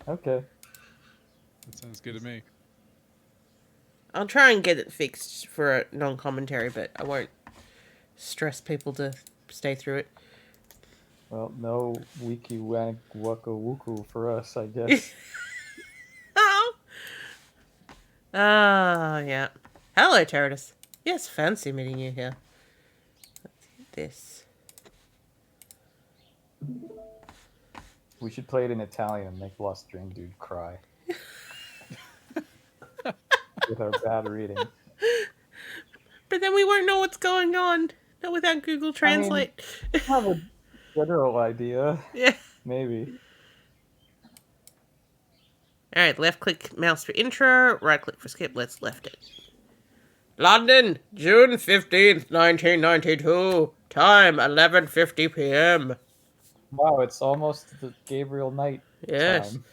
Okay. That sounds good to me. I'll try and get it fixed for a non-commentary, but I won't stress people to stay through it. Well, no wiki wank waka wuku for us, I guess. Oh! Ah, yeah. Hello, Terratus. Yes, fancy meeting you here. Let's get this. We should play it in Italian and make Lost Dream Dude cry. With our bad reading. But then we won't know what's going on. Not without Google I mean, Translate. I have a general idea. Yeah. Maybe. Alright, left click mouse for intro, right click for skip. Let's left it. London, June 15th, 1992. Time 11:50 p.m. Wow, it's almost the Gabriel Knight Yes. time.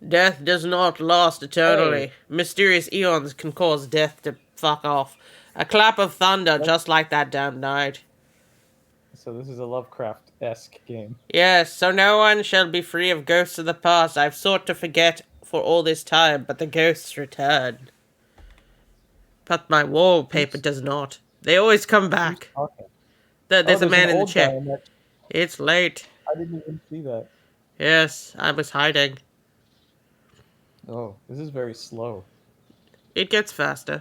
Death does not last eternally. Hey. Mysterious eons can cause death to fuck off. A clap of thunder, just like that damn night. So this is a Lovecraft-esque game. Yes, so no one shall be free of ghosts of the past I've sought to forget for all this time, but the ghosts return. But my wallpaper does not. They always come back. Okay. There's a man an in the old guy chair. in that. It's late. I didn't even see that. Yes, I was hiding. Oh, this is very slow. It gets faster.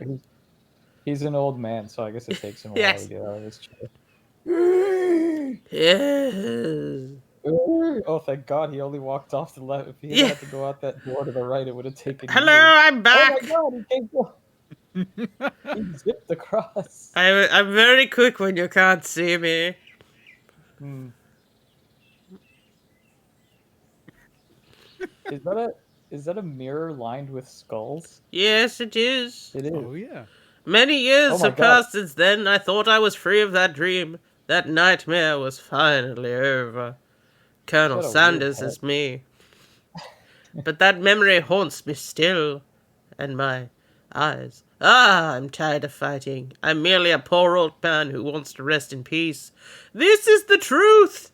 He's an old man, so I guess it takes him a Yes. while to get out of his chair. Yeah. Oh, thank God, he only walked off the left. If he had to go out that door to the right, it would have taken Hello, years. I'm back. Oh my God, he can't go. He zipped across. I'm very quick when you can't see me. Hmm. Is that a mirror lined with skulls? Yes, it is. It is. Oh yeah. Many years Oh my have God. passed since then. I thought I was free of that dream. That nightmare was finally over. Colonel Is that a Sanders weird is me. But that memory haunts me still. And my eyes. Ah, I'm tired of fighting. I'm merely a poor old man who wants to rest in peace. This is the truth!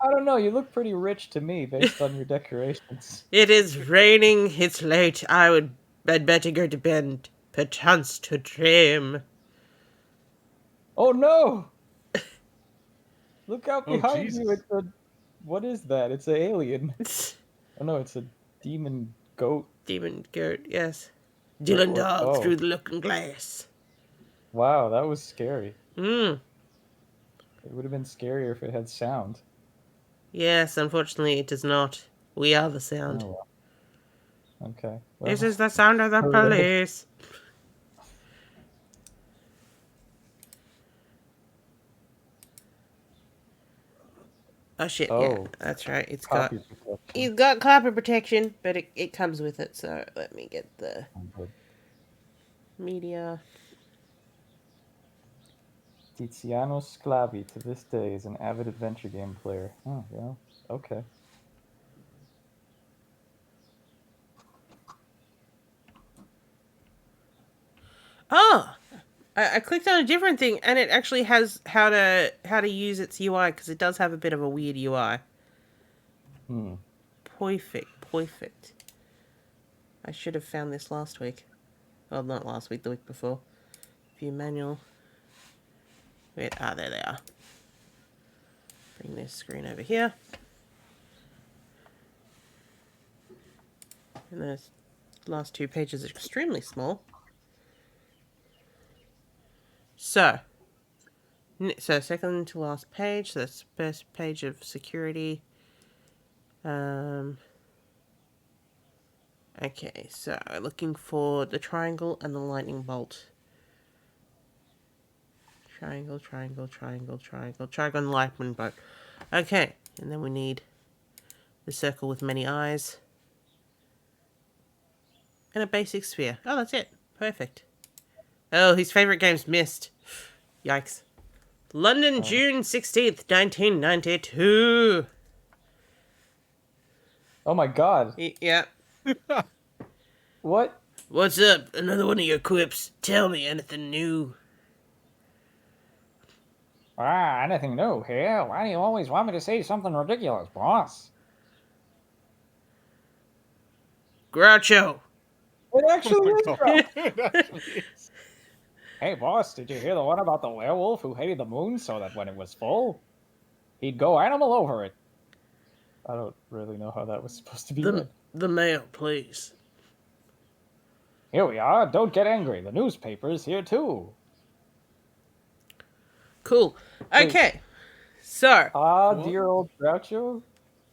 I don't know. You look pretty rich to me based on your decorations. It is raining. It's late. I'd better go to bed. Perchance to dream. Oh no! Look out Oh, behind Jesus. you. It's a. What is that? It's an alien. Oh no, it's a demon goat. Demon goat, yes. Dylan dog oh. through the looking glass. Wow, that was scary. Hmm. It would have been scarier if it had sound. Yes, unfortunately it does not. We are the sound. Oh, well. Okay. Well, This is the sound of the hooray. police. Oh shit, yeah, Oh, that's right. copy protection. He's got copy protection, but it comes with it, so let me get the media. Tiziano Sclavi to this day is an avid adventure game player. Oh, yeah. Okay. Oh! I clicked on a different thing, and it actually has how to use its UI, because it does have a bit of a weird UI. Hmm. Perfect. I should have found this last week. Well, not last week, the week before. View manual. Wait, there they are. Bring this screen over here. And those last two pages are extremely small. So second to last page. So that's the first page of security. Okay, so looking for the triangle and the lightning bolt. Triangle, and lightning bolt. Okay, and then we need the circle with many eyes. And a basic sphere. Oh, that's it. Perfect. Oh, his favourite game's missed. Yikes. London, June 16th, 1992. Oh my God. Yeah. What? What's up? Another one of your quips. Tell me anything new. Anything new here? Why do you always want me to say something ridiculous, boss? Groucho. It actually is God. Groucho. It actually is. Hey, boss, did you hear the one about the werewolf who hated the moon so that when it was full, he'd go animal over it? I don't really know how that was supposed to be read. The mail, please. Here we are. Don't get angry. The newspaper's here too. Cool. Wait. Okay. So, What? Dear old Groucho?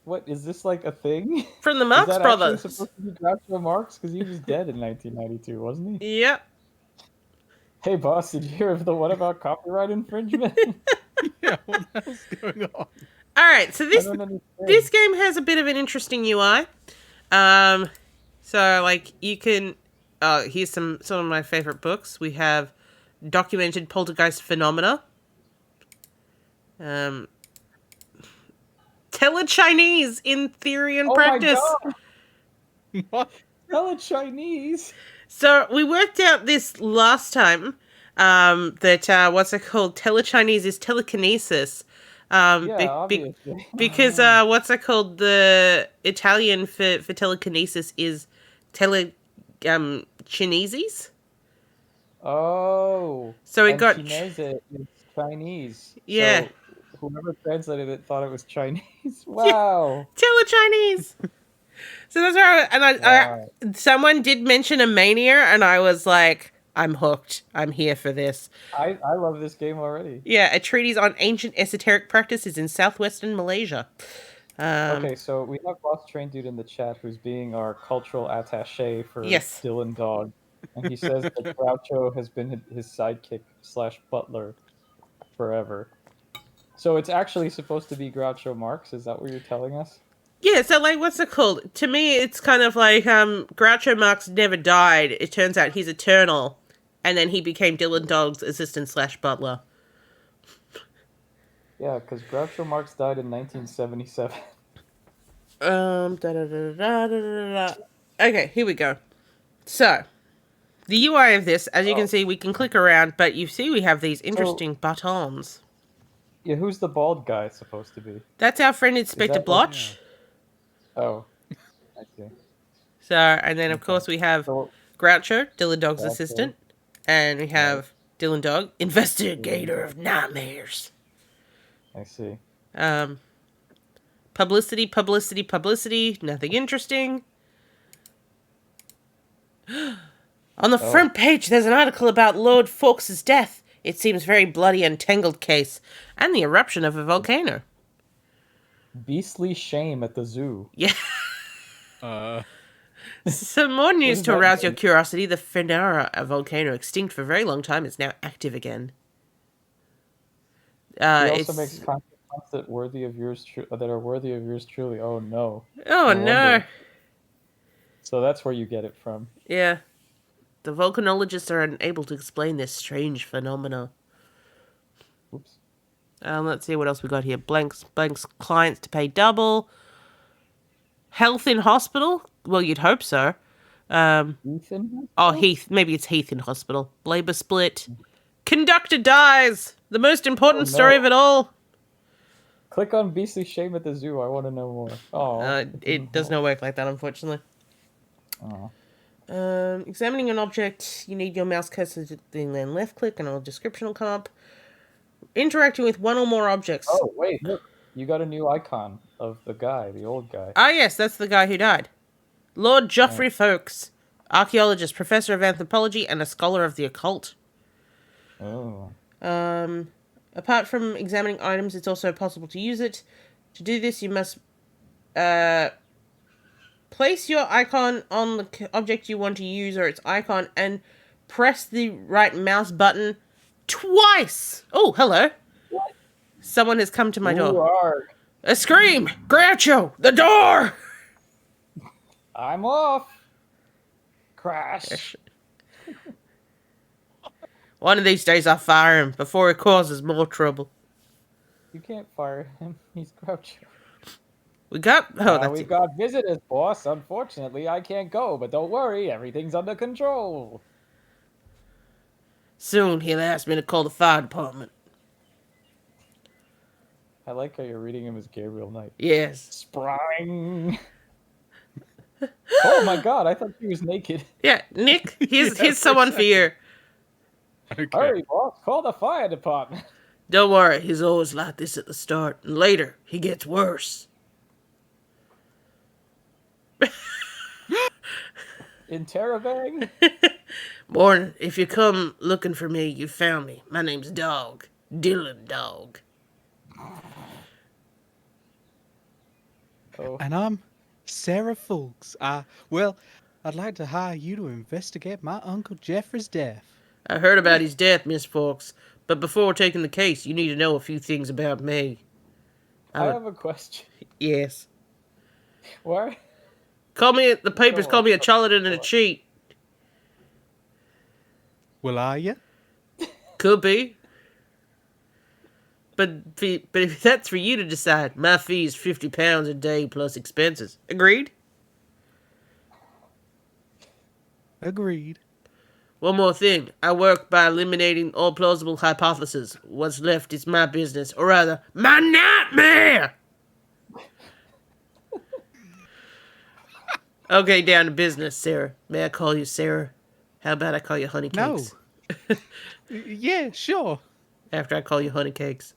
What, is this like a thing? from the Is Marx that Brothers. actually supposed to be Groucho Marx? Because he was dead in 1992, wasn't he? Yep. Hey, boss, did you hear of the one about copyright infringement? Yeah, what the hell's going on? All right. So I this don't understand. this game has a bit of an interesting UI. So like you can. Here's some of my favorite books. We have documented poltergeist phenomena. Tele-Chinese in theory and Oh practice. my god! What? Hella Chinese! So we worked out this last time. That what's it called? Tele-Chinese is telekinesis. Yeah, obviously. Because what's it called? The Italian for telekinesis is Chineses. Oh. So it and got Chinese is Chinese. Yeah. So whoever translated it thought it was Chinese. Wow. Tele-Chinese. So that's where Wow. someone did mention a mania, and I was like, I'm hooked. I'm here for this. I love this game already. Yeah, a treatise on ancient esoteric practices in southwestern Malaysia. Okay, so we have Boss Train Dude in the chat who's being our cultural attaché for Yes. Dylan Dog. And he says that Groucho has been his sidekick / butler forever. So it's actually supposed to be Groucho Marx? Is that what you're telling us? Yeah, so like, what's it called? To me, it's kind of like Groucho Marx never died. It turns out he's eternal, and then he became Dylan Dog's assistant / butler. Yeah, because Groucho Marx died in 1977. Okay, here we go. So, the UI of this, as you can see, we can click around, but you see we have these interesting buttons. Yeah, who's the bald guy supposed to be? That's our friend Inspector that Blotch. Oh, I see. So, and then of course we have So, Groucho, Dylan Dog's Groucho. assistant, and we have Dylan Dog, investigator of nightmares. I see. Publicity, nothing interesting. On the front page, there's an article about Lord Fawkes's death. It seems very bloody and tangled case, and the eruption of a volcano. Beastly shame at the zoo. Yeah. Some more news does to that arouse your mean? curiosity. The Fenara, a volcano extinct for a very long time, is now active again. He also It's makes content that are worthy of yours truly. Oh no. oh no. wonder. So that's where you get it from. Yeah. The volcanologists are unable to explain this strange phenomena. Oops. Let's see what else we got here. Blanks clients to pay double. Health in hospital? Well, you'd hope so. Ethan? Oh, Heath. Maybe it's Heath in hospital. Labor split. Conductor dies. The most important story of it all. Click on Beastly Shame at the Zoo. I want to know more. Oh. It does not work like that, unfortunately. Oh. Examining an object, you need your mouse cursor to then left click and a description will come up. Interacting with one or more objects. Oh, wait. Look. You got a new icon of the guy, the old guy. Ah, yes, that's the guy who died. Lord Geoffrey Fawkes, archaeologist, professor of anthropology, and a scholar of the occult. Oh. Apart from examining items, it's also possible to use it. To do this, you must place your icon on the object you want to use or its icon and press the right mouse button twice. Oh, hello. What? Someone has come to my door. Arg. A scream! Groucho! The door! I'm off. Crash. One of these days I'll fire him before he causes more trouble. You can't fire him. He's Groucho. We got... Oh, that's We've it. got visitors, boss. Unfortunately, I can't go, but don't worry. Everything's under control. Soon he'll ask me to call the fire department. I like how you're reading him as Gabriel Knight. Yes. Spring. Oh my god, I thought she was naked. Yeah, Nick, here's Yeah, for a someone for you. Okay. Hurry, boss, call the fire department. Don't worry, he's always like this at the start, and later he gets worse. Interrobang? Morning, if you come looking for me, you found me. My name's Dog. Dylan Dog. Oh, And I'm Sarah Fulks. Well, I'd like to hire you to investigate my Uncle Jeffrey's death. I heard about his death, Miss Fawkes, but before taking the case, you need to know a few things about me. I have a question. Yes. Why? The papers Go call on, me a go charlatan and a on. cheat. Well, are you? Could be. But if that's for you to decide, my fee is £50 a day plus expenses. Agreed? Agreed. One more thing. I work by eliminating all plausible hypotheses. What's left is my business, or rather, my nightmare! Okay, down to business, Sarah. May I call you Sarah? How about I call you Honey No. Cakes? Yeah, sure. After I call you Honey Cakes.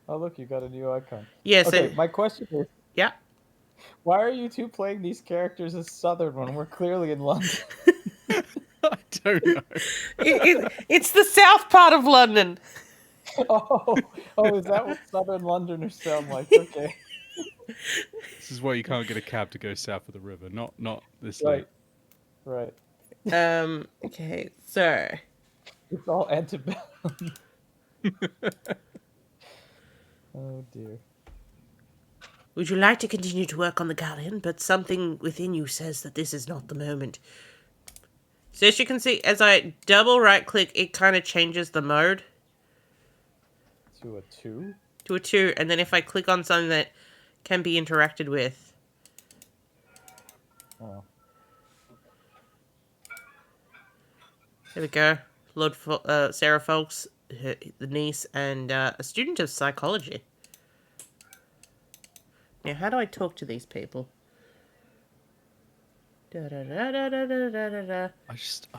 Oh, look, you got a new icon. Yes. Okay, my question is, Yeah. why are you two playing these characters as Southern when we're clearly in London? I don't know. It's the south part of London. Oh, is that what Southern Londoners sound like? Okay, This is why you can't get a cab to go south of the river. Not this right, late. right. Okay, so... It's all antebellum. Oh dear. Would you like to continue to work on the galleon? But something within you says that this is not the moment. So as you can see, as I double right click, it kind of changes the mode To a 2? to a 2. And then if I click on something that can be interacted with. Oh. There we go. Sarah Folks, the niece, and a student of psychology. Now, how do I talk to these people? I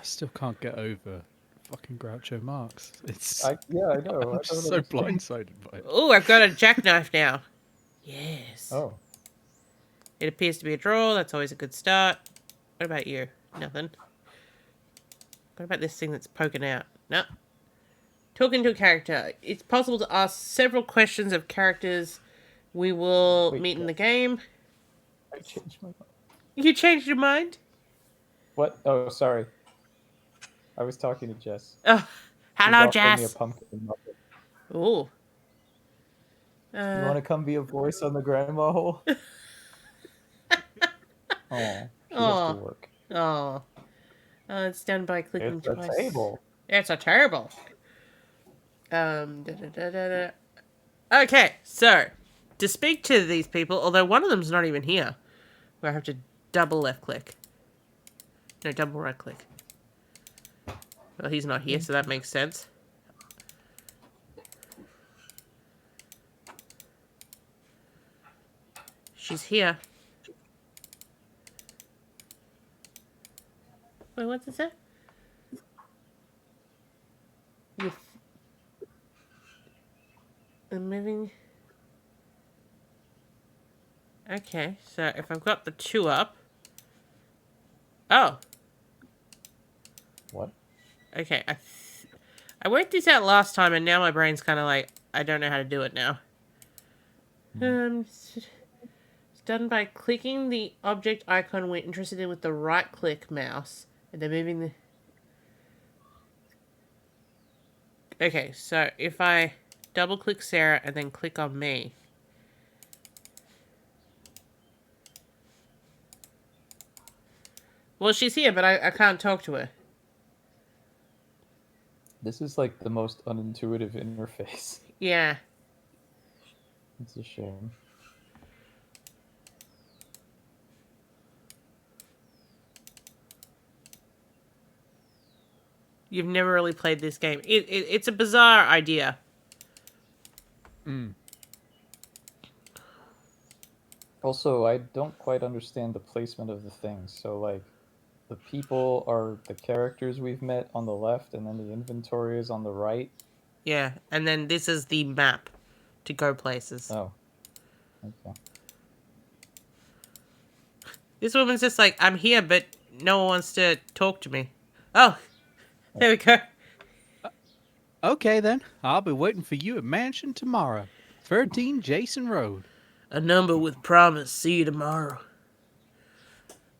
still can't get over fucking Groucho Marx. It's Yeah, I know. I'm I just don't so understand. blindsided by it. Oh, I've got a jackknife now. Yes. Oh, It appears to be a draw. That's always a good start. What about you? Nothing. What about this thing that's poking out? No. Talking to a character. It's possible to ask several questions of characters we will meet in the game. I changed my mind. You changed your mind? What? Oh, sorry. I was talking to Jess. Oh, hello, She's offering me a Jess. pumpkin muppet. Ooh. You want to come be a voice on the grandma hole? Oh, she has Aw. to work. Oh. It's done by clicking It's a twice. table. It's a table. Okay, so to speak to these people, although one of them's not even here, where I have to double left click. No, double right click. Well, he's not here, so that makes sense. She's here. Wait, what's it say? I'm moving. Okay, so if I've got the 2 up. Oh. What? Okay, I worked this out last time, and now my brain's kind of like, I don't know how to do it now. It's done by clicking the object icon we're interested in with the right-click mouse, and then moving the... Okay, so if I double-click Sarah and then click on me... Well, she's here, but I can't talk to her. This is like the most unintuitive interface. Yeah. It's a shame. You've never really played this game. It's a bizarre idea. Mm. Also, I don't quite understand the placement of the things. So, like, the people are the characters we've met on the left, and then the inventory is on the right. Yeah, and then this is the map to go places. Oh, okay. This woman's just like, I'm here, but no one wants to talk to me. Oh, there we go. Okay, then. I'll be waiting for you at Mansion tomorrow. 13 Jason Road. A number with promise. See you tomorrow.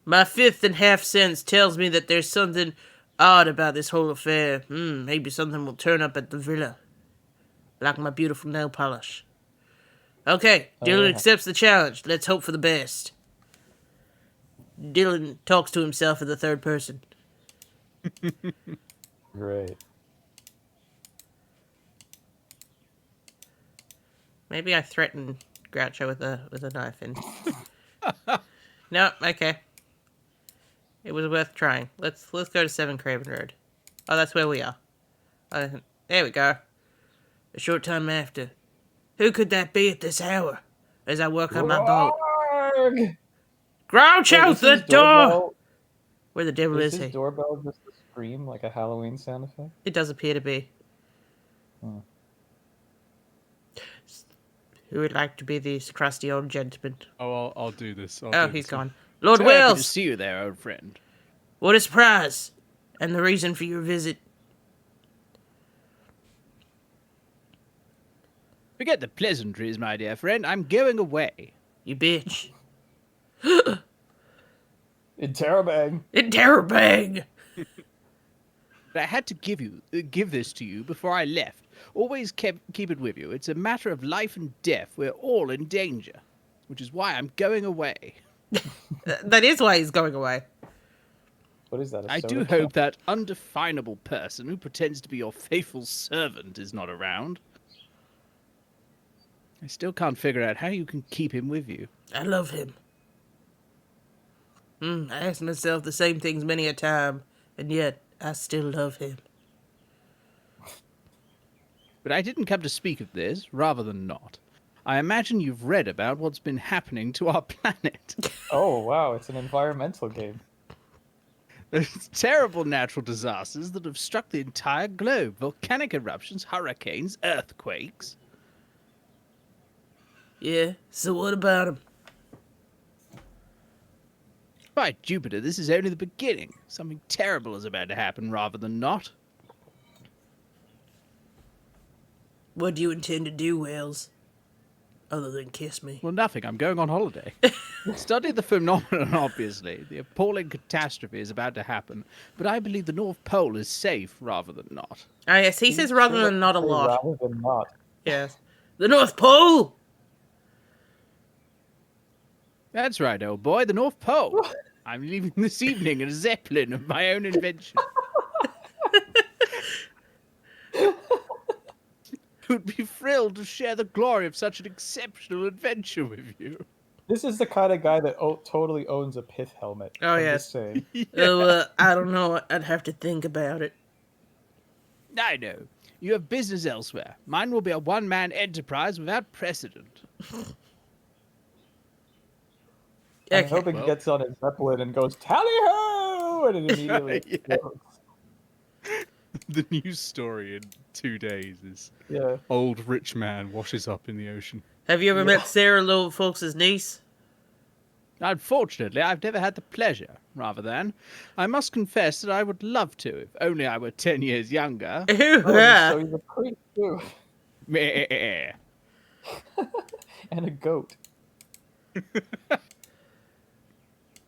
My 5½ sense tells me that there's something odd about this whole affair. Maybe something will turn up at the villa. Like my beautiful nail polish. Okay, Dylan accepts the challenge. Let's hope for the best. Dylan talks to himself in the third person. Great. Maybe I threatened Groucho with a knife and no, okay. It was worth trying. Let's go to 7 Craven Road. Oh, that's where we are. There we go. A short time after. Who could that be at this hour? As I work on my boat. Warg! Groucho, Wait, is the his door! doorbell- Where the devil Is is his he? doorbell just a scream, like a Halloween sound effect? It does appear to be. Hmm. Who would like to be this crusty old gentleman? Oh, I'll do this. Oh, he's gone. Lord So happy to Wells! see you there, old friend. What a surprise! And the reason for your visit? Forget the pleasantries, my dear friend. I'm going away. You bitch. Interrobang! Interrobang! But I had to give this to you before I left. Always keep it with you. It's a matter of life and death. We're all in danger, which is why I'm going away. That is why he's going away. What is that? I do hope that undefinable person who pretends to be your faithful servant is not around. I still can't figure out how you can keep him with you. I love him. I ask myself the same things many a time, and yet I still love him. But I didn't come to speak of this, rather than not. I imagine you've read about what's been happening to our planet. Oh, wow, it's an environmental game. There's terrible natural disasters that have struck the entire globe. Volcanic eruptions, hurricanes, earthquakes. Yeah, so what about him? By Jupiter, this is only the beginning. Something terrible is about to happen, rather than not. What do you intend to do, Wales? Other than kiss me. Well, nothing. I'm going on holiday. Study the phenomenon, obviously. The appalling catastrophe is about to happen. But I believe the North Pole is safe, rather than not. Ah, yes, he says rather than not a lot. Rather than not. Yes. The North Pole! That's right, old boy, the North Pole. I'm leaving this evening in a Zeppelin of my own invention. Would be thrilled to share the glory of such an exceptional adventure with you. This is the kind of guy that totally owns a pith helmet. Oh, I'm yes. just saying. Oh, I don't know. I'd have to think about it. I know. You have business elsewhere. Mine will be a one-man enterprise without precedent. I'm hoping he gets on his Zeppelin and goes, tally-ho! And it immediately explodes. The news story in 2 days is Yeah. old rich man washes up in the ocean. Have you ever met Sarah Little Folks' niece? Unfortunately, I've never had the pleasure, rather than. I must confess that I would love to, if only I were 10 years younger. So he's a priest, too. Meh. And a goat.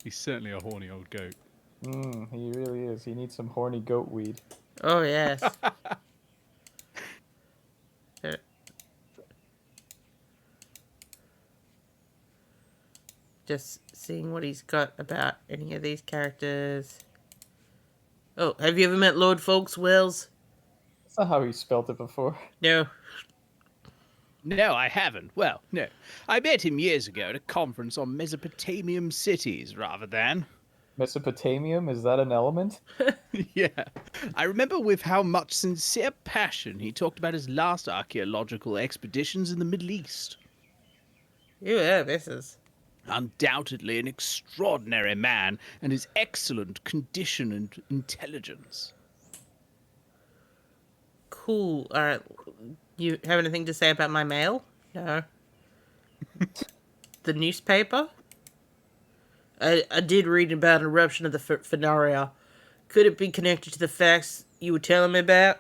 He's certainly a horny old goat. He really is. He needs some horny goat weed. Oh, yes. Just seeing what he's got about any of these characters. Oh, have you ever met Lord Folks Wells? That's not how he spelt it before. No. No, I haven't. Well, no. I met him years ago at a conference on Mesopotamian cities, rather than. Mesopotamium, is that an element? Yeah. I remember with how much sincere passion he talked about his last archaeological expeditions in the Middle East. Yeah, this is... Undoubtedly an extraordinary man, and his excellent condition and intelligence. Cool. Alright. You have anything to say about my mail? No. The newspaper? I did read about an eruption of the Fenaria. Could it be connected to the facts you were telling me about?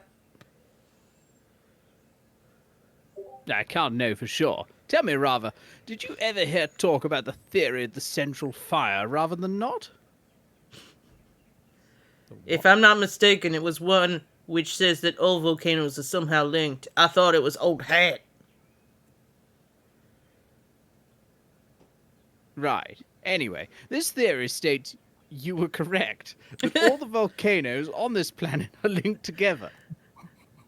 I can't know for sure. Tell me rather, did you ever hear talk about the theory of the central fire rather than not? If I'm not mistaken, it was one which says that all volcanoes are somehow linked. I thought it was old hat. Right. Anyway, this theory states you were correct, that all the volcanoes on this planet are linked together,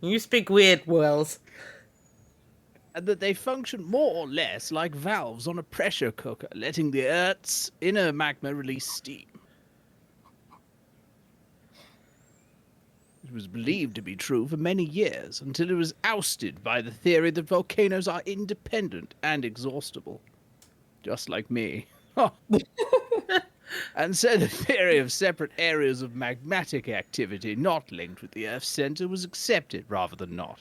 You speak weird, Wells. and that they function more or less like valves on a pressure cooker, letting the Earth's inner magma release steam. It was believed to be true for many years, until it was ousted by the theory that volcanoes are independent and exhaustible. Just like me. And so the theory of separate areas of magmatic activity not linked with the Earth's center was accepted rather than not.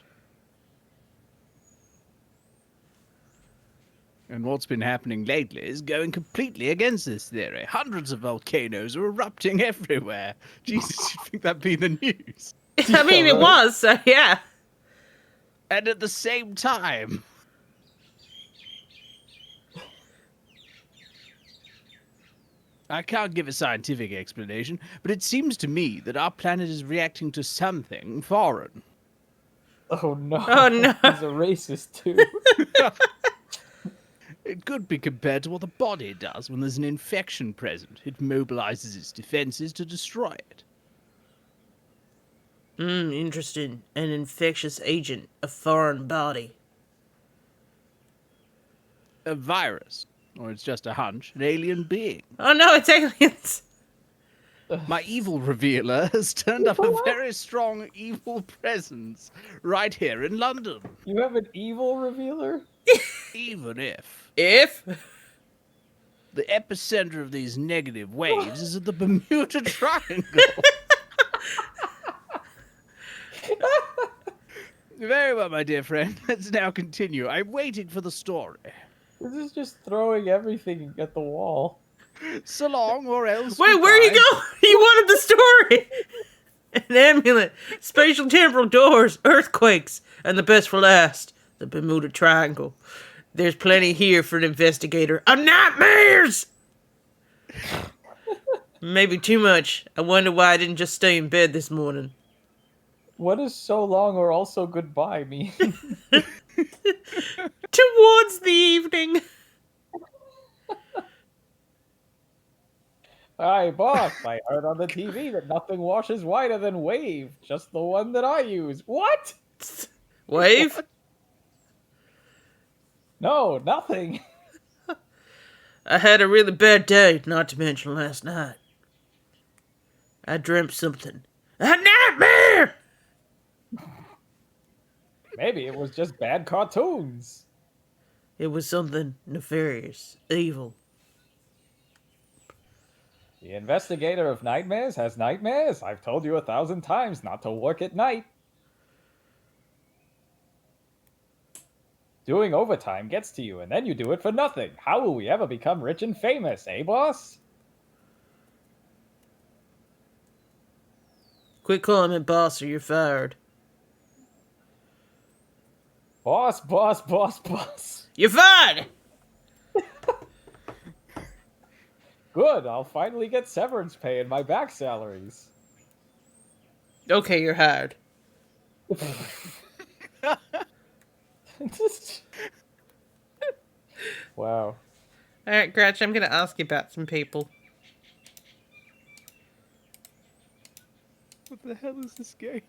And what's been happening lately is going completely against this theory. Hundreds of volcanoes are erupting everywhere. Jesus, you'd think that'd be the news. I mean, it was, so yeah. And at the same time. I can't give a scientific explanation, but it seems to me that our planet is reacting to something foreign. Oh no. Oh, no. He's a racist too. It could be compared to what the body does when there's an infection present. It mobilizes its defenses to destroy it. Interesting. An infectious agent, a foreign body. A virus. Or it's just a hunch, an alien being. Oh no, it's aliens! My evil revealer has turned up a very strong evil presence right here in London. You have an evil revealer? Even if If? the epicenter of these negative waves is at the Bermuda Triangle. Very well, my dear friend. Let's now continue. I'm waiting for the story. This is just throwing everything at the wall. So long, or else. Wait, where you goodbye. go? You wanted the story! An amulet, spatial temporal doors, earthquakes, and the best for last, the Bermuda Triangle. There's plenty here for an investigator of nightmares! Maybe too much. I wonder why I didn't just stay in bed this morning. What does so long or also goodbye mean? Towards the evening. Hi, boss. I heard on the TV that nothing washes whiter than Wave. Just the one that I use. What? Wave? No, nothing. I had a really bad day, not to mention last night. I dreamt something. A nightmare! Maybe it was just bad cartoons. It was something nefarious, evil. The investigator of nightmares has nightmares? I've told you 1,000 times not to work at night. Doing overtime gets to you, and then you do it for nothing. How will we ever become rich and famous, eh, boss? Quit calling me boss or you're fired. Boss, boss, boss, boss. You're fired! Good, I'll finally get severance pay and my back salaries. Okay, you're hired. Wow. Alright, Gretch, I'm gonna ask you about some people. What the hell is this game?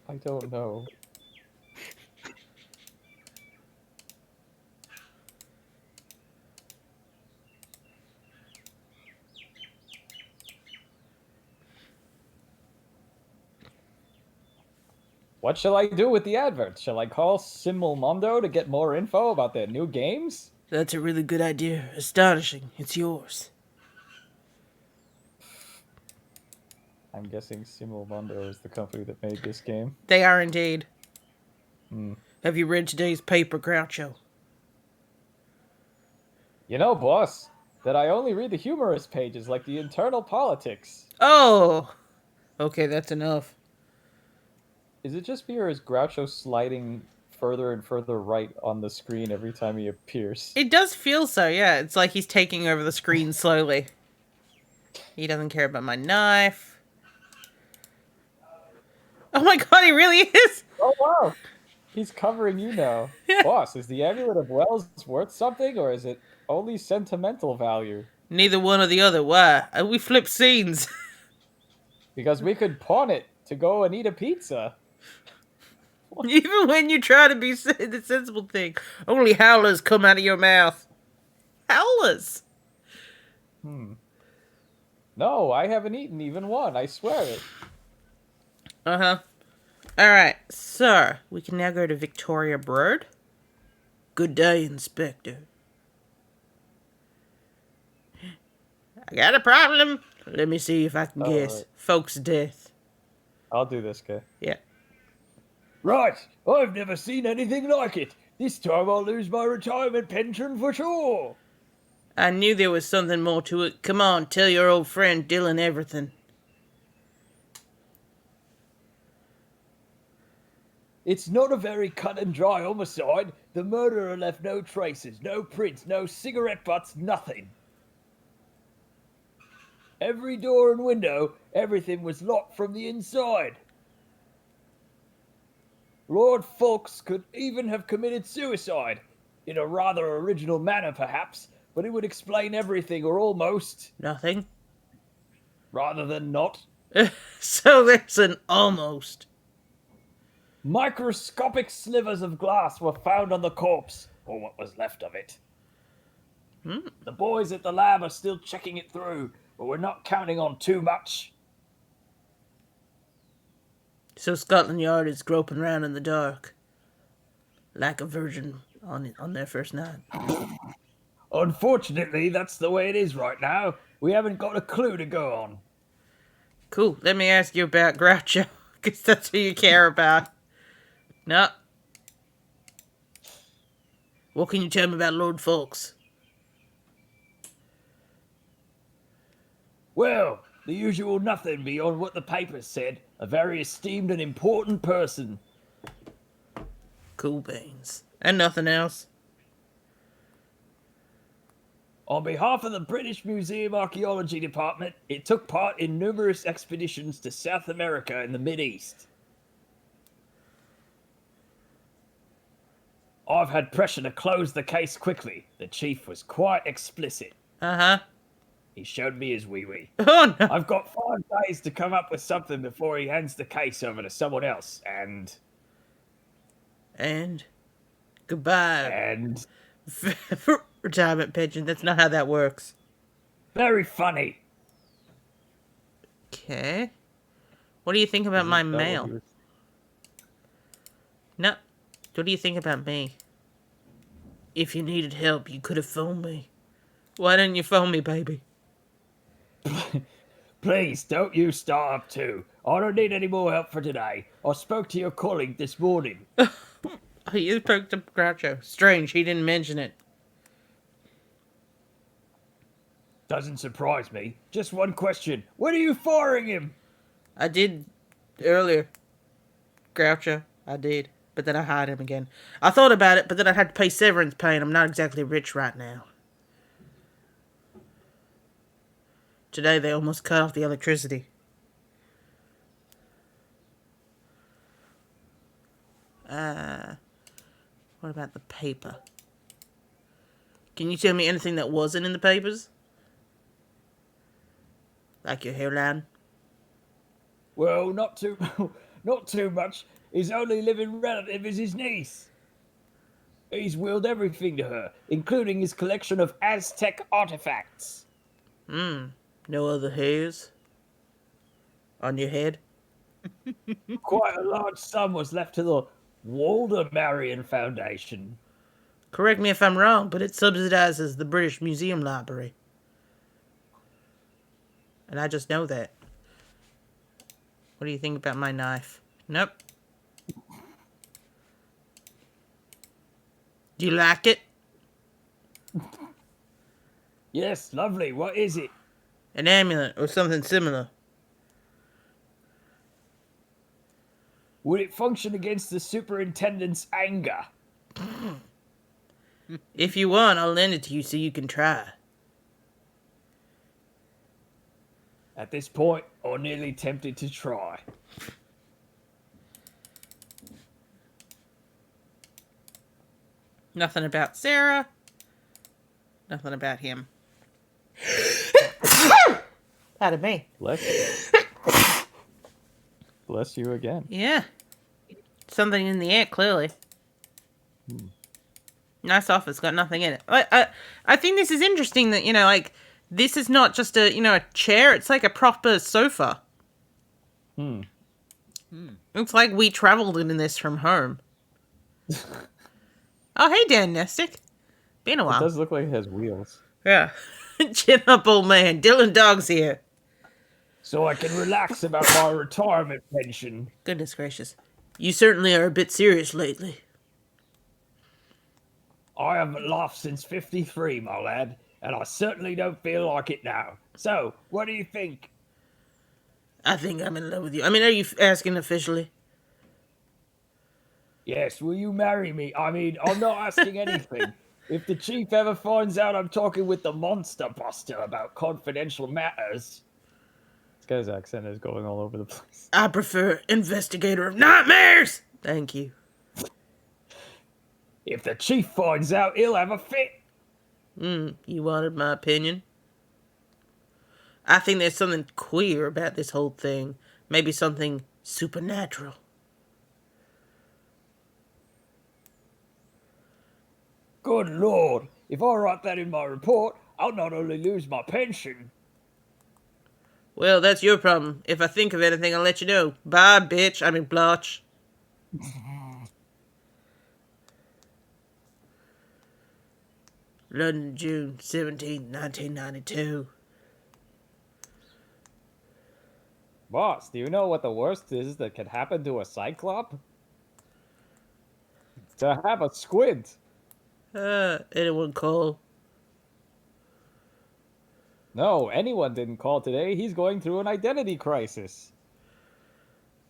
I don't know. What shall I do with the adverts? Shall I call Simulmondo to get more info about their new games? That's a really good idea. Astonishing. It's yours. I'm guessing Simulmundo is the company that made this game. They are indeed. Hmm. Have you read today's paper, Groucho? You know, boss, that I only read the humorous pages like the internal politics. Oh! Okay, that's enough. Is it just me or is Groucho sliding further and further right on the screen every time he appears? It does feel so, yeah. It's like he's taking over the screen slowly. He doesn't care about my knife. Oh my god, he really is! Oh wow! He's covering you now. Boss, is the amulet of Wells worth something or is it only sentimental value? Neither one or the other. Why? We flip scenes. Because we could pawn it to go and eat a pizza. Even when you try to be the sensible thing, only howlers come out of your mouth. Howlers? No, I haven't eaten even one, I swear it. Uh-huh. Alright, sir, we can now go to Victoria Broad. Good day, Inspector. I got a problem. Let me see if I can guess. Right. Folks' death. I'll do this, guy. Yeah. Right, I've never seen anything like it. This time I'll lose my retirement pension for sure. I knew there was something more to it. Come on, tell your old friend Dylan everything. It's not a very cut and dry homicide. The murderer left no traces, no prints, no cigarette butts, nothing. Every door and window, everything was locked from the inside. Lord Fawkes could even have committed suicide. In a rather original manner, perhaps, but it would explain everything, or almost, Nothing. rather than not. So there's an almost. Microscopic slivers of glass were found on the corpse, or what was left of it. The boys at the lab are still checking it through, but we're not counting on too much. So Scotland Yard is groping around in the dark. Like a virgin on their first night. Unfortunately, that's the way it is right now. We haven't got a clue to go on. Cool, let me ask you about Groucho, because that's who you care about. No. What can you tell me about Lord Fawkes? Well, the usual nothing beyond what the papers said. A very esteemed and important person. Cool beans. And nothing else. On behalf of the British Museum Archaeology Department, it took part in numerous expeditions to South America and the Mid-East. I've had pressure to close the case quickly. The chief was quite explicit. Uh-huh. He showed me his wee-wee. Oh, no. I've got 5 days to come up with something before he hands the case over to someone else, and Goodbye. for Retirement pension. That's not how that works. very funny. Okay. What do you think about my mail? No. What do you think about me? If you needed help, you could have phoned me. Why didn't you phone me, baby? Please, don't you start up too. I don't need any more help for today. I spoke to your colleague this morning. Oh, you spoke to Groucho. Strange, he didn't mention it. Doesn't surprise me. Just one question. When are you firing him? I did earlier. Groucho, I did. But then I hired him again. I thought about it, but then I had to pay severance pay, and I'm not exactly rich right now. Today they almost cut off the electricity. What about the paper? Can you tell me anything that wasn't in the papers? Like your hairline? Well, not too much. His only living relative is his niece. He's willed everything to her, including his collection of Aztec artifacts. No other hairs? On your head? Quite a large sum was left to the Walder Marion Foundation. Correct me if I'm wrong, but it subsidizes the British Museum Library. And I just know that. What do you think about my knife? Nope. Do you like it? Yes, lovely. What is it? An amulet or something similar. Would it function against the superintendent's anger? If you want, I'll lend it to you so you can try. At this point, I'm nearly tempted to try. Nothing about Sarah. Nothing about him. Pardon me. Bless you. Bless you again. Yeah. Something in the air, clearly. Nice office, got nothing in it. I think this is interesting that, like, this is not just a chair, it's like a proper sofa. It's like we traveled in this from home. Oh, hey, Dan Nestick. Been a It while. does look like it has wheels. Yeah. Chin up, old man. Dylan Dog's here. So I can relax about my retirement pension. Goodness gracious. You certainly are a bit serious lately. I haven't laughed since 53, my lad, and I certainly don't feel like it now. So, what do you think? I think I'm in love with you. I mean, are you asking officially? Yes, will you marry me? I mean, I'm not asking anything. If the chief ever finds out I'm talking with the monster buster about confidential matters... This guy's accent is going all over the place. I prefer investigator of nightmares. Thank you. If the chief finds out, he'll have a fit. You wanted my opinion? I think there's something queer about this whole thing. Maybe something supernatural. Good lord, if I write that in my report, I'll not only lose my pension. Well, that's your problem. If I think of anything, I'll let you know. Bye, bitch. I mean, blotch. London, June 17th, 1992. Boss, do you know what the worst is that could happen to a cyclop? To have a squid. Anyone call? No, anyone didn't call today. He's going through an identity crisis.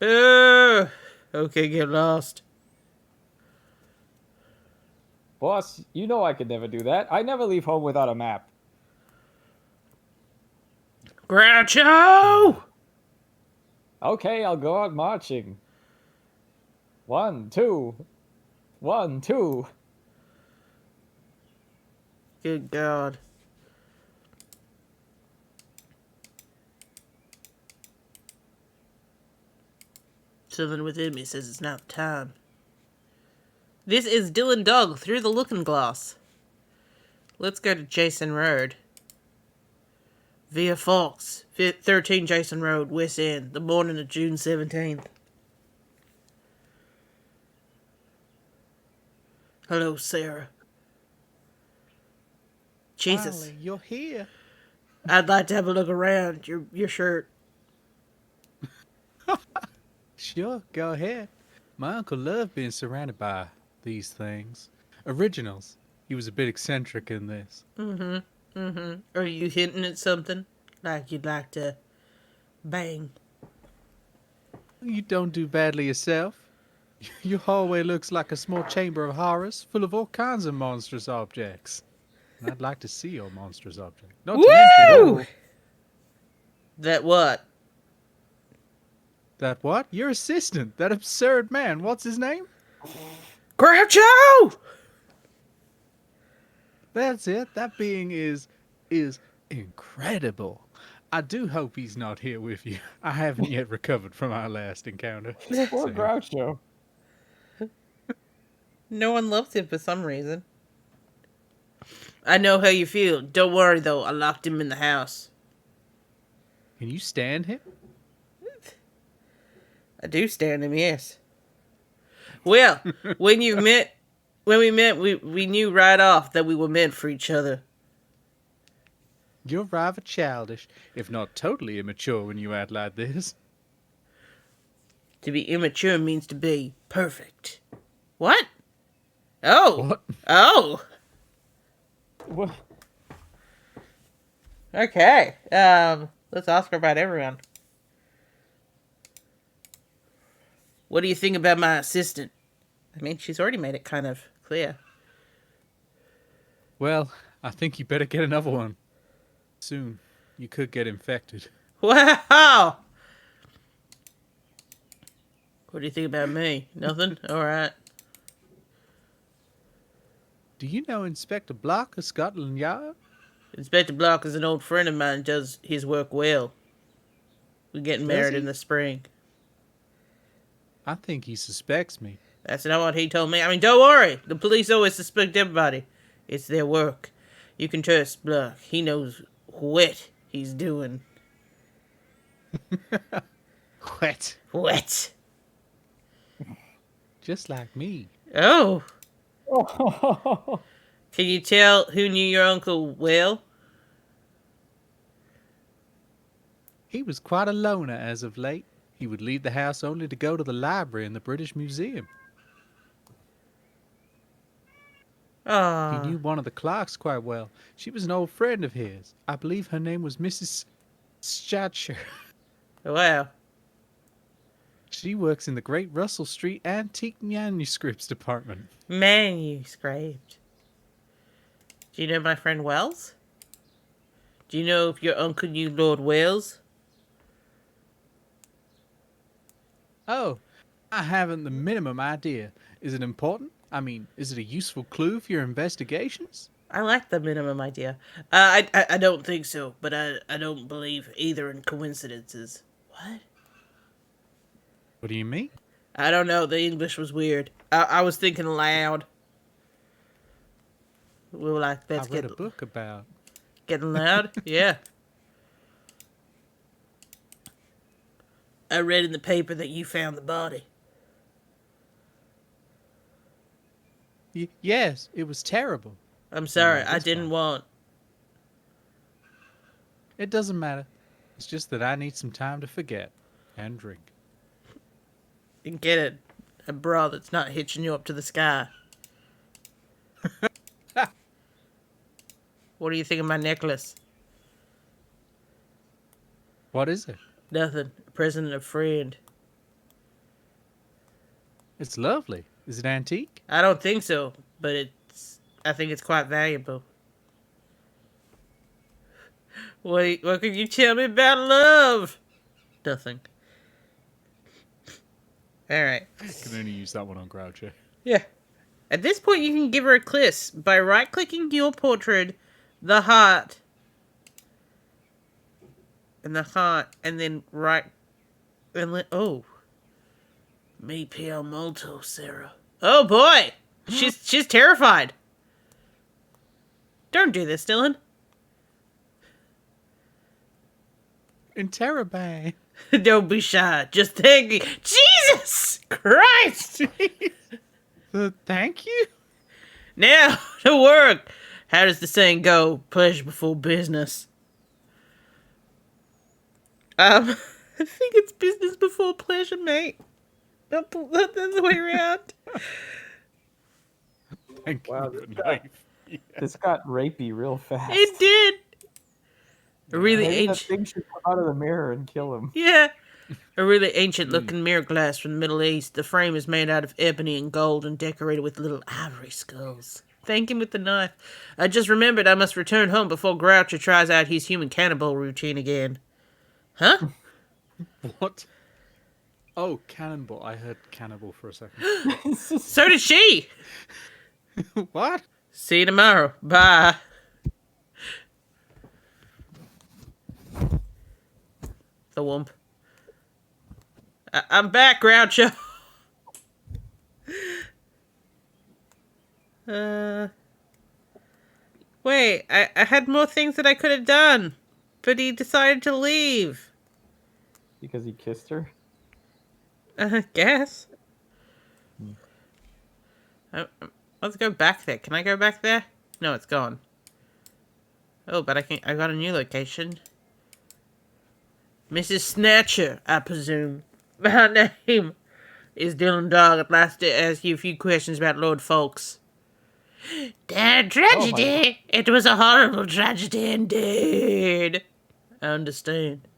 Okay, get lost. Boss, you know I could never do that. I never leave home without a map. Groucho! Okay, I'll go out marching. 1, 2. 1, 2. Good God. Something within me says it's not time. This is Dylan Dog through the looking glass. Let's go to Jason Road. Via Fox, 13 Jason Road, West End, the morning of June 17th. Hello, Sarah. Jesus. Finally, you're here. I'd like to have a look around your shirt. Sure, go ahead. My uncle loved being surrounded by these things. Originals. He was a bit eccentric in this. Are you hinting at something? Like you'd like to bang? You don't do badly yourself. Your hallway looks like a small chamber of horrors full of all kinds of monstrous objects. And I'd like to see your monstrous object. Not to mention... Woo! That what? That what? Your assistant. That absurd man. What's his name? Groucho! That's it. That being is incredible. I do hope he's not here with you. I haven't yet recovered from our last encounter. Poor So- Groucho. No one loves him for some reason. I know how you feel. Don't worry, though. I locked him in the house. Can you stand him? I do stand him, yes. Well, when you've met when we met, we knew right off that we were meant for each other. You're rather childish, if not totally immature when you act like this. To be immature means to be perfect. What? Oh. What? Oh. What? Okay. Let's ask her about everyone. What do you think about my assistant? I mean, she's already made it kind of clear. Well, I think you better get another one. Soon. You could get infected. Wow! What do you think about me? Nothing? Alright. Do you know Inspector Block of Scotland Yard? Inspector Block is an old friend of mine, does his work well. We're getting Does married he? in the spring. I think he suspects me. That's not what he told me. I mean, don't worry. The police always suspect everybody. It's their work. You can trust Block. He knows what he's doing. What? What? Just like me. Oh. Oh. Can you tell who knew your uncle well? He was quite a loner as of late. He would leave the house only to go to the library in the British Museum. He Ah. knew one of the Clarks quite well. She was an old friend of his. I believe her name was Mrs. Schatcher. Wow. She works in the Great Russell Street Antique Manuscripts Department. Manuscript. Do you know my friend Wells? Do you know if your uncle knew Lord Wells? Oh, I haven't the minimum idea. Is it important? I mean, is it a useful clue for your investigations? I like the minimum idea. I don't think so, but I don't believe either in coincidences. What? What do you mean? I don't know. The English was weird. I was thinking aloud. We were like, let's I read a book about... getting loud. Yeah. I read in the paper that you found the body. Yes, it was terrible. I'm sorry. Yeah, I this didn't one. want. It doesn't matter. It's just that I need some time to forget and drink. And get a bra that's not hitching you up to the sky. What do you think of my necklace? What is it? Nothing. A present of a friend. It's lovely. Is it antique? I don't think so, but I think it's quite valuable. What can you tell me about love? Nothing. Alright. I can only use that one on Groucho. Yeah. At this point, you can give her a kiss by right-clicking your portrait, the heart, and then right, and then, oh. Me piel molto, Sarah. Oh boy! She's terrified. Don't do this, Dylan. Interrobang. Don't be shy. Just thank me. Jesus Christ! Thank you? Now, to work. How does the saying go? Pleasure before business. I think it's business before pleasure, mate. Not the way around. Thank Wow, you for this the guy- knife. This got rapey real fast. It did. A really Maybe that ancient, thing should come out of the mirror and kill him. yeah. A really ancient-looking mirror glass from the Middle East. The frame is made out of ebony and gold and decorated with little ivory skulls. Thank him with the knife. I just remembered I must return home before Groucho tries out his human cannibal routine again. Huh? What? Oh, cannonball. I heard cannibal for a second. So did she. What? See you tomorrow. Bye. The wump. I'm back, Groucho. Wait, I had more things that I could have done, but he decided to leave. Because he kissed her? I guess. Let's go back there. Can I go back there? No, it's gone. Oh, but I got a new location. Mrs. Snatcher, I presume. My name is Dylan Dog. I'd like to ask you a few questions about Lord Folks. Tragedy! It was a horrible tragedy indeed. I understand.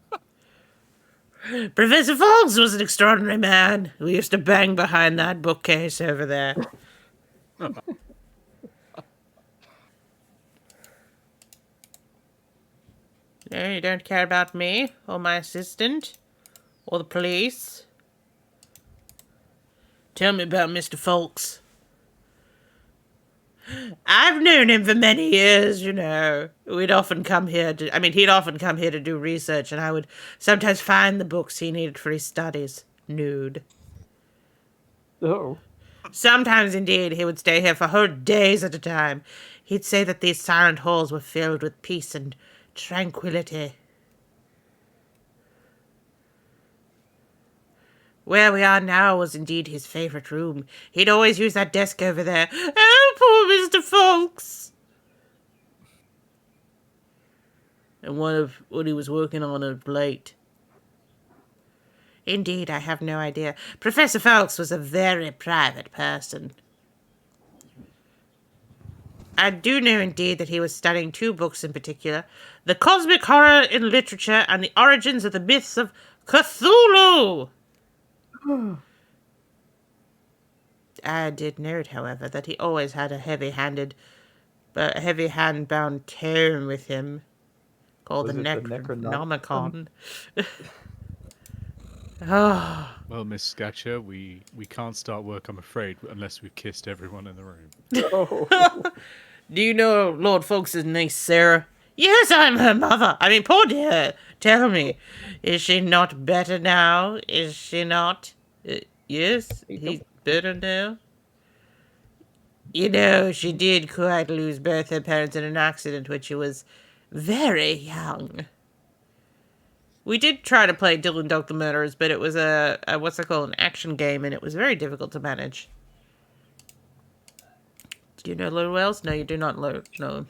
Professor Folks was an extraordinary man. We used to bang behind that bookcase over there. No, you don't care about me, or my assistant, or the police. Tell me about Mr. Folks. I've known him for many years, you know. He'd often come here to do research, and I would sometimes find the books he needed for his studies. Nude. Oh. Sometimes, indeed, he would stay here for whole days at a time. He'd say that these silent halls were filled with peace and tranquility. Where we are now was indeed his favourite room. He'd always use that desk over there. Oh, poor Mr. Folks! And what he was working on of late. Indeed, I have no idea. Professor Folks was a very private person. I do know, indeed, that he was studying 2 books in particular. The Cosmic Horror in Literature and the Origins of the Myths of Cthulhu! I did note, however, that he always had a heavy hand-bound tome with him, called the Necronomicon. Oh. Well, Miss Scatcher, we can't start work, I'm afraid, unless we've kissed everyone in the room. Oh. Do you know Lord Folks' niece, Sarah? Yes, I'm her mother. I mean, poor dear. Tell me, is she not better now? Is she not? Yes, he's better now. You know, she did quite lose both her parents in an accident when she was very young. We did try to play Dylan Dog the Murderers, but it was a what's it called, an action game, and it was very difficult to manage. Do you know Lord Wells? No, you do not know him.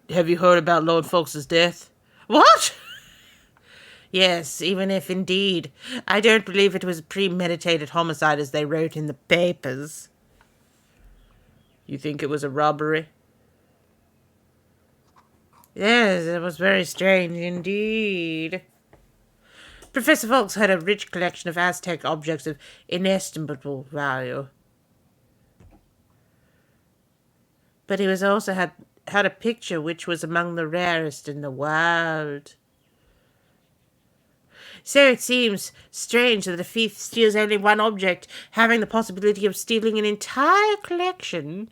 Have you heard about Lord Folks' death? What? Yes, even if indeed. I don't believe it was premeditated homicide as they wrote in the papers. You think it was a robbery? Yes, it was very strange indeed. Professor Folks had a rich collection of Aztec objects of inestimable value. But he was also had a picture which was among the rarest in the world. So it seems strange that a thief steals only one object, having the possibility of stealing an entire collection.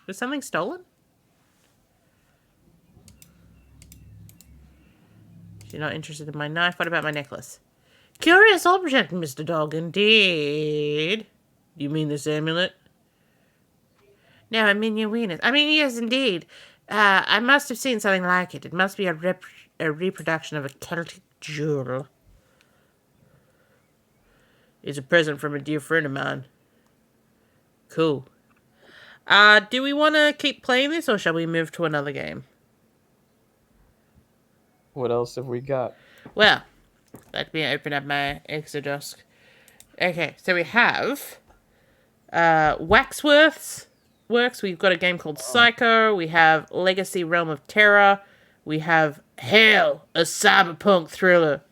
Was something stolen? You're not interested in my knife? What about my necklace? Curious object, Mr. Dog, indeed. You mean this amulet? No, I mean your weenus. I mean, yes, indeed. I must have seen something like it. It must be a reproduction of a Celtic jewel. It's a present from a dear friend of mine. Cool. Do we want to keep playing this, or shall we move to another game? What else have we got? Well, let me open up my Exodusk. Okay, so we have Waxworth's Works. We've got a game called Psycho. We have Legacy Realm of Terror. We have Hell, a cyberpunk thriller.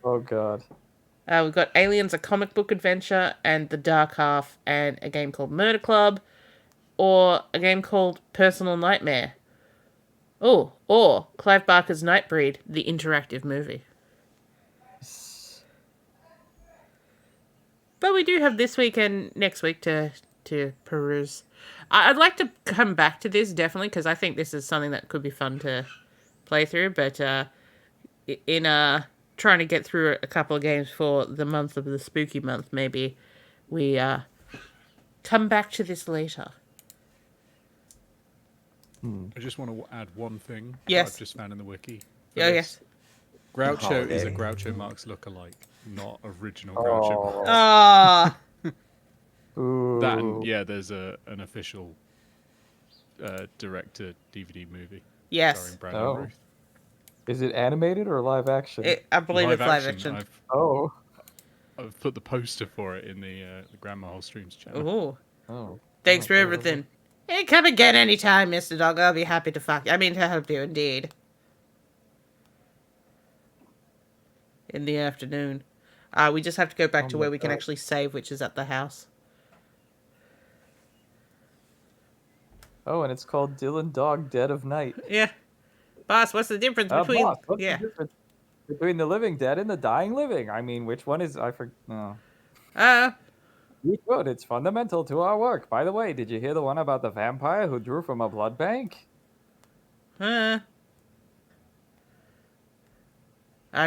Oh, God. We've got Aliens, a comic book adventure, and The Dark Half, and a game called Murder Club, or a game called Personal Nightmare. Oh, or Clive Barker's Nightbreed, the interactive movie. But we do have this week and next week to peruse. I'd like to come back to this, definitely, because I think this is something that could be fun to play through, but in trying to get through a couple of games for the month of the spooky month, maybe we come back to this later. I just want to add one thing Yes. that I've just found in the wiki. Oh, yes. Groucho is a Groucho Marx lookalike. not original Groucho Oh. Marx. Ah, Ooh. That and, yeah, there's an official direct-to-DVD movie yes. starring Brandon Oh. Ruth. Is it animated or live action? I believe it's live action. I've put the poster for it in the Grandma Hole Streams channel. Ooh. Oh. Thanks Oh, for everything. Hey, come again anytime, Mr. Dog. I'll be happy to to help you, indeed. In the afternoon. We just have to go back Oh to my where we can God. actually save, which is at the house. Oh, and it's called Dylan Dog Dead of Night. Yeah. Boss, what's the difference between... Boss, what's yeah. the difference between the living dead and the dying living? I mean, which one is... I forget... No. We could. It's fundamental to our work. By the way, did you hear the one about the vampire who drew from a blood bank? I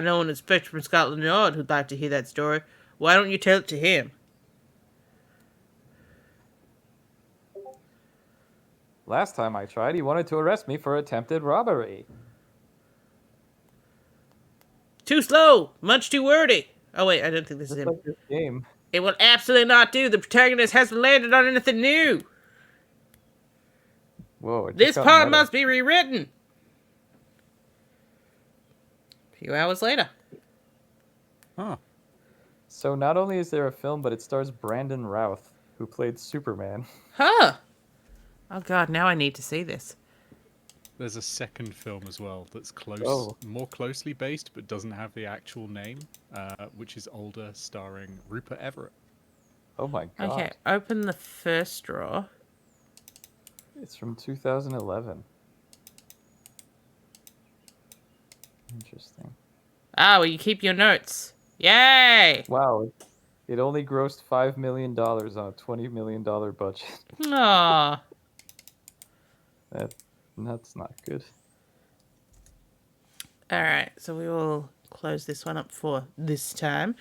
know an inspector from Scotland Yard who'd like to hear that story. Why don't you tell it to him? Last time I tried, he wanted to arrest me for attempted robbery. Too slow! Much too wordy! Oh wait, I don't think this is Just him. like this game. It will absolutely not do. The protagonist hasn't landed on anything new. Whoa, it just This got part meta. must be rewritten. A few hours later. Huh. So not only is there a film, but it stars Brandon Routh, who played Superman. Huh. Oh god, now I need to see this. There's a second film as well that's more closely based, but doesn't have the actual name, which is older, starring Rupert Everett. Oh my god. Okay, open the first drawer. It's from 2011. Interesting. Ah, well, you keep your notes. Yay! Wow. It only grossed $5 million on a $20 million budget. Aww. That's not good. Alright, so we will close this one up for this time.